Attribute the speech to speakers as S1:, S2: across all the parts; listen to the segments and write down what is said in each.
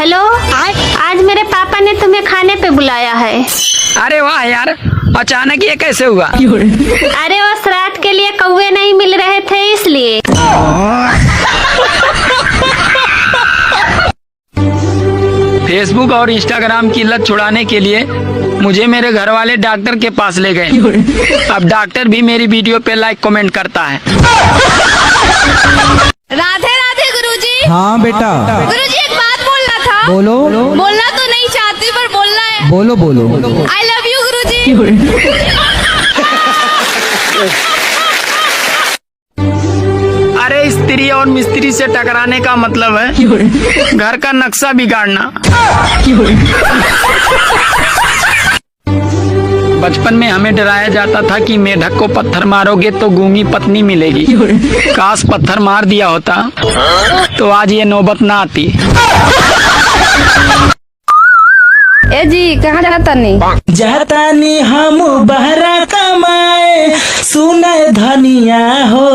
S1: Hello, आज मेरे पापा ने तुम्हें खाने पे बुलाया है।
S2: अरे वाह यार, अचानक ये कैसे हुआ?
S1: अरे वो श्राद्ध के लिए कौवे नहीं मिल रहे थे इसलिए।
S2: फेसबुक और इंस्टाग्राम की लत छुड़ाने के लिए मुझे मेरे घर वाले डॉक्टर के पास ले गए। अब डॉक्टर भी मेरी वीडियो पे लाइक कमेंट करता है।
S3: राधे राधे गुरुजी।
S4: हाँ बेटा।
S3: गुरुजी एक बात बोलना था।
S4: बोलो।
S3: बोलना तो नहीं चाहती पर बोलना है।
S4: बोलो बोलो।
S3: आई लव यू गुरुजी।
S2: अरे स्त्री और मिस्त्री से टकराने का मतलब है घर का नक्शा बिगाड़ना। बचपन में हमें डराया जाता था कि मेढक को पत्थर मारोगे तो गूंगी पत्नी मिलेगी। काश पत्थर मार दिया होता तो आज ये नौबत ना आती।
S3: ए जी कहाँ जाता नहीं?
S4: जातानी हम बहरा कमाए सुने धनिया हो।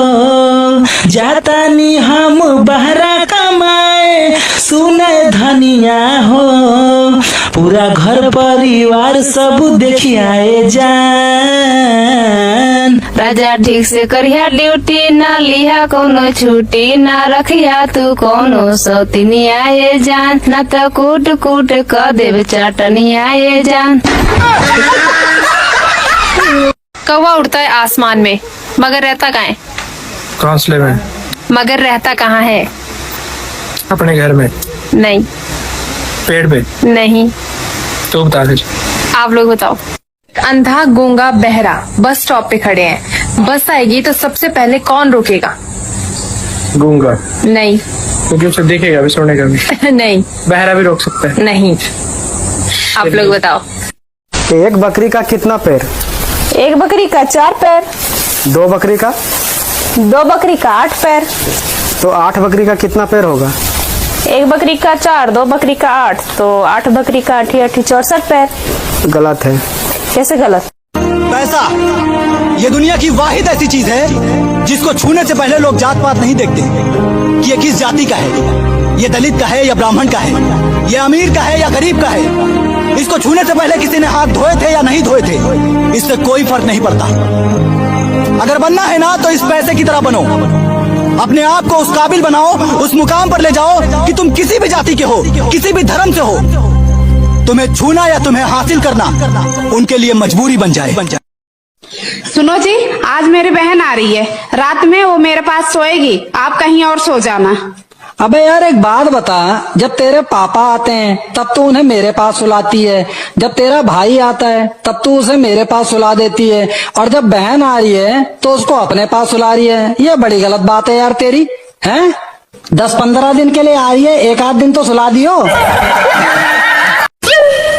S4: जातानी हम बहरा कमाए सुने धनिया हो। पूरा घर परिवार सब देखियाए जान।
S3: राजा ठीक से करिया ड्यूटी, ना लिया कोनो छुट्टी, ना रखिया तू कोनो सौतीनी आए जान, ना तो कूट कूट क देव चाटनी आए जान। कौवा उड़ता है आसमान में मगर रहता कहाँ है?
S5: घोंसले में।
S3: मगर रहता कहाँ है?
S5: अपने घर में।
S3: नहीं।
S5: पेड़ पे।
S3: नहीं।
S5: तो बता फिर।
S3: आप लोग बताओ। अंधा गूंगा बहरा बस स्टॉप पे खड़े हैं, बस आएगी तो सबसे पहले कौन रोकेगा?
S5: गूंगा।
S3: नहीं।
S5: क्योंकि उसे देखेगा भी, सुनेगा भी।
S3: नहीं।
S5: बहरा भी रोक सकता है।
S3: नहीं। आप लोग बताओ।
S6: एक बकरी का कितना पैर?
S3: एक बकरी का 4 पैर।
S6: दो बकरी का?
S3: 2 बकरी का 8 पैर।
S6: तो 8 बकरी का कितना पैर होगा?
S3: एक बकरी का 4, 2 बकरी का 8, तो 8 बकरी का 8 64 पैर।
S6: गलत है।
S3: कैसे गलत?
S7: पैसा ये दुनिया की वाहिद ऐसी चीज है जिसको छूने से पहले लोग जात पात नहीं देखते कि ये किस जाति का है, ये दलित का है या ब्राह्मण का है, ये अमीर का है या गरीब का है। इसको छूने से पहले किसी ने हाथ धोए थे या नहीं धोए थे, इससे कोई फर्क नहीं पड़ता। अगर बनना है ना तो इस पैसे की तरह बनो, अपने आप को उस काबिल बनाओ, उस मुकाम पर ले जाओ कि तुम किसी भी जाति के हो, किसी भी धर्म से हो, तुम्हें छूना या तुम्हें हासिल करना उनके लिए मजबूरी बन जाए।
S8: सुनो जी, आज मेरी बहन आ रही है, रात में वो मेरे पास सोएगी, आप कहीं और सो जाना।
S4: अबे यार एक बात बता, जब तेरे पापा आते हैं तब तू उन्हें मेरे पास सुलाती है, जब तेरा भाई आता है तब तू उसे मेरे पास सुला देती है, और जब बहन आ रही है तो उसको अपने पास सुला रही है। ये बड़ी गलत बात है यार तेरी। हैं 10-15 दिन के लिए आ रही है, एक आध दिन तो सुला दियो।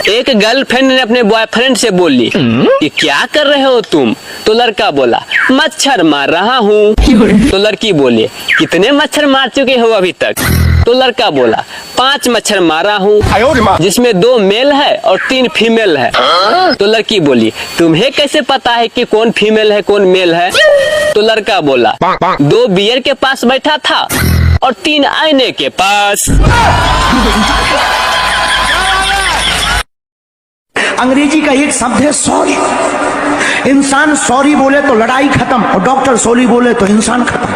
S9: एक गर्लफ्रेंड ने अपने बॉयफ्रेंड से बोली कि क्या कर रहे हो तुम? तो लड़का बोला मच्छर मार रहा हूँ। तो लड़की बोली कितने मच्छर मार चुके हो अभी तक? तो लड़का बोला 5 मच्छर मारा हूँ, जिसमें 2 मेल है और 3 फीमेल है। तो लड़की बोली तुम्हें कैसे पता है कि कौन फीमेल है कौन मेल है? तो लड़का बोला 2 बियर के पास बैठा था और 3 आईने के पास।
S10: अंग्रेजी का एक शब्द है सॉरी। इंसान सॉरी बोले तो लड़ाई खत्म, और डॉक्टर सॉरी बोले तो इंसान खत्म।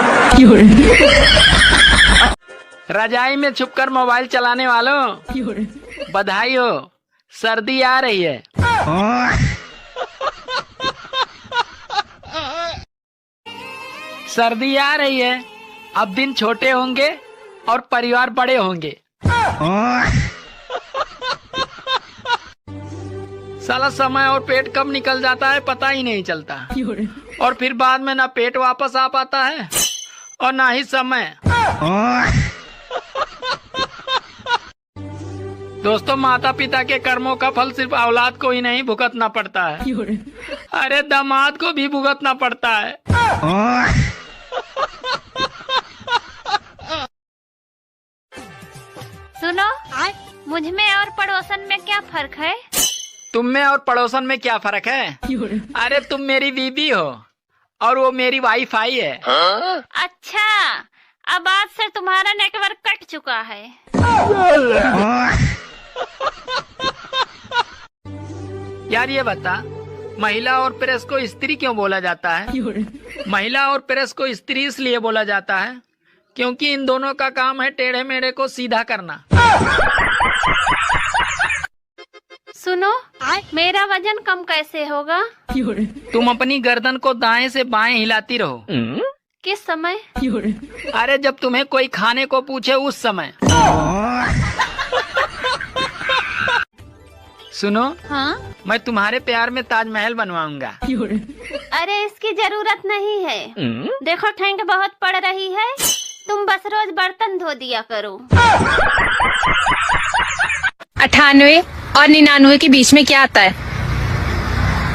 S2: रजाई में छुपकर मोबाइल चलाने वालों बधाई हो, सर्दी आ रही है। सर्दी आ रही है, अब दिन छोटे होंगे और परिवार बड़े होंगे। साला समय और पेट कब निकल जाता है पता ही नहीं चलता, और फिर बाद में ना पेट वापस आ पाता है और ना ही समय। दोस्तों, माता पिता के कर्मों का फल सिर्फ औलाद को ही नहीं भुगतना पड़ता है, अरे दामाद को भी भुगतना पड़ता है।
S1: सुनो, मुझ में और पड़ोसन में क्या फर्क है?
S2: तुम में और पड़ोसन में क्या फर्क है? अरे तुम मेरी बीबी हो और वो मेरी वाईफाई है।
S1: अच्छा, अब आज से तुम्हारा नेटवर्क कट चुका है।
S2: यार ये बता, महिला और प्रेस को स्त्री क्यों बोला जाता है? महिला और प्रेस को स्त्री इसलिए बोला जाता है क्योंकि इन दोनों का काम है टेढ़े मेढ़े को सीधा करना।
S1: सुनो, मेरा वजन कम कैसे होगा?
S2: तुम अपनी गर्दन को दाएं से बाएं हिलाती रहो।
S1: किस समय?
S2: अरे जब तुम्हें कोई खाने को पूछे उस समय। सुनो,
S1: हाँ?
S2: मैं तुम्हारे प्यार में ताजमहल बनवाऊंगा।
S1: अरे इसकी जरूरत नहीं है। देखो ठंड बहुत पड़ रही है, तुम बस रोज बर्तन धो दिया करो।
S3: 98 और 99 के बीच में क्या आता है?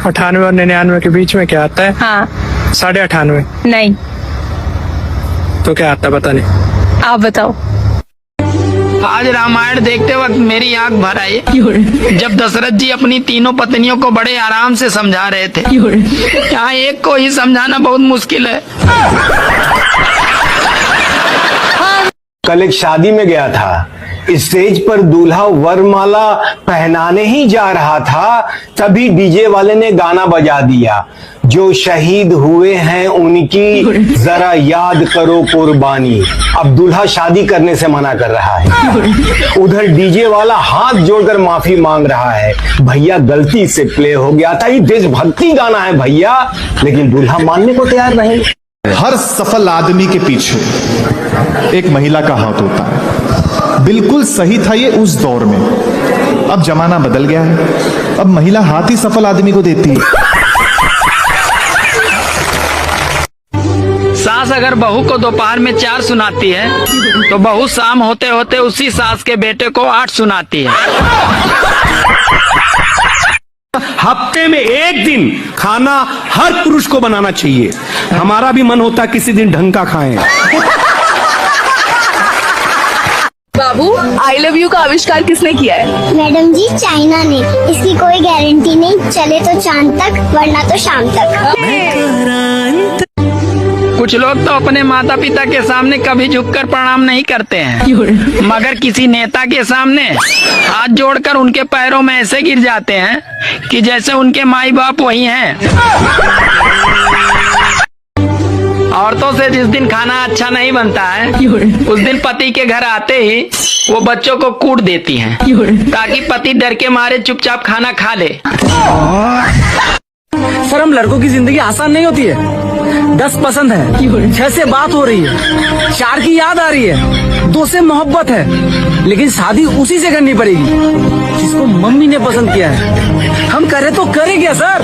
S5: 98 और 99 के बीच में क्या आता है?
S3: हाँ।
S5: 98.5।
S3: नहीं।
S5: तो क्या आता है, पता नहीं।
S3: आप बताओ।
S2: आज रामायण देखते वक्त मेरी आंख भर आई जब दशरथ जी अपनी तीनों पत्नियों को बड़े आराम से समझा रहे थे। यहाँ एक को ही समझाना बहुत मुश्किल है।
S11: कल एक शादी में गया था, स्टेज पर दूल्हा वरमाला पहनाने ही जा रहा था, तभी डीजे वाले ने गाना बजा दिया, जो शहीद हुए हैं उनकी जरा याद करो कुर्बानी। अब दूल्हा शादी करने से मना कर रहा है, उधर डीजे वाला हाथ जोड़कर माफी मांग रहा है, भैया गलती से प्ले हो गया था, ये देशभक्ति गाना है भैया। लेकिन दूल्हा मानने को तैयार नहीं।
S12: हर सफल आदमी के पीछे एक महिला का हाथ होता है। बिल्कुल सही था ये उस दौर में, अब जमाना बदल गया है, अब महिला हाथ ही सफल आदमी को देती है।
S2: सास अगर बहू को दोपहर में 4 सुनाती है तो बहू शाम होते होते उसी सास के बेटे को 8 सुनाती है।
S13: हफ्ते में एक दिन खाना हर पुरुष को बनाना चाहिए। हमारा भी मन होता है किसी दिन ढंग का खाएं।
S3: बाबू, आई लव यू का आविष्कार किसने किया है?
S14: मैडम जी, चाइना ने। इसकी कोई गारंटी नहीं, चले तो चांद तक वरना तो शाम तक।
S2: कुछ लोग तो अपने माता पिता के सामने कभी झुककर प्रणाम नहीं करते हैं, मगर किसी नेता के सामने हाथ जोड़कर उनके पैरों में ऐसे गिर जाते हैं कि जैसे उनके माई बाप वही हैं। औरतों से जिस दिन खाना अच्छा नहीं बनता है, उस दिन पति के घर आते ही वो बच्चों को कूट देती हैं, ताकि पति डर के मारे चुपचाप खाना खा ले।
S4: सर, हम लड़कों की जिंदगी आसान नहीं होती है। 10 पसंद है, 6 से बात हो रही है, 4 की याद आ रही है, 2 से मोहब्बत है, लेकिन शादी उसी से करनी पड़ेगी जिसको मम्मी ने पसंद किया है। हम करे तो करें क्या सर?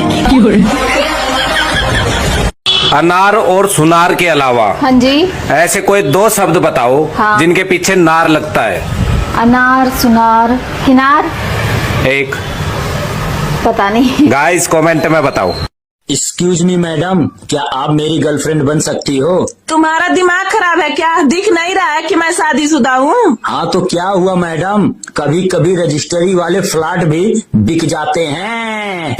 S13: अनार और सुनार के अलावा
S3: हाँ जी,
S13: ऐसे कोई 2 शब्द बताओ जिनके पीछे नार लगता है।
S3: अनार, सुनार, हिनार।
S13: एक
S3: पता नहीं।
S13: गाइस कमेंट में बताओ।
S7: एक्सक्यूज मी मैडम, क्या आप मेरी गर्लफ्रेंड बन सकती हो?
S8: तुम्हारा दिमाग खराब है क्या? दिख नहीं रहा है कि मैं शादीशुदा हूँ?
S7: हाँ तो क्या हुआ मैडम, कभी कभी रजिस्ट्री वाले फ्लैट भी बिक जाते हैं।